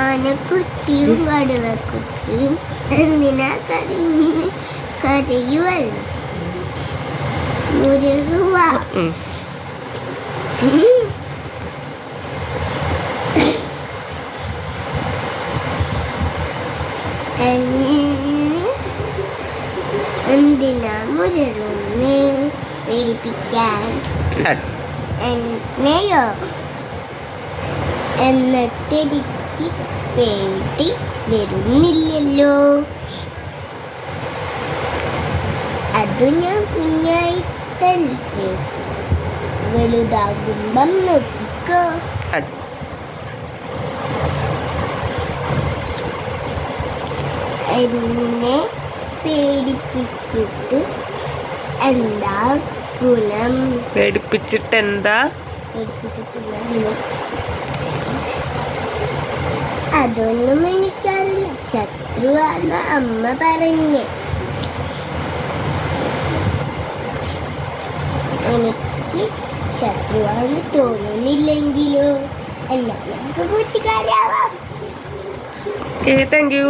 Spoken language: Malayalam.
ആനക്കുട്ടിയും കടുവക്കുട്ടിയും എന്തിനാ കരയുവല്ലോ. മുരുകുവ എന്തിനാ മുരളുന്ന് പേടിപ്പിക്കാൻ എന്നെയോ? എന്നിട്ടെനിക്ക് പേടി വരുന്നില്ലല്ലോ. അത് ഞാൻ കുഞ്ഞായിട്ടല്ലേ, വലുതാകുമ്പം നോക്കിക്കോ. എന്നെ പേടിപ്പിച്ചിട്ട് എന്താ ഗുണം? പേടിപ്പിച്ചിട്ട് എന്താ? അതൊന്നും എനിക്കറിയില്ല. ശത്രുവാണ് അമ്മ പറഞ്ഞേ. എനിക്ക് ശത്രുവാണ് തോന്നുന്നില്ലെങ്കിലോ. എല്ലാം നമുക്ക് കൂട്ടുകാരാവാം. Thank you.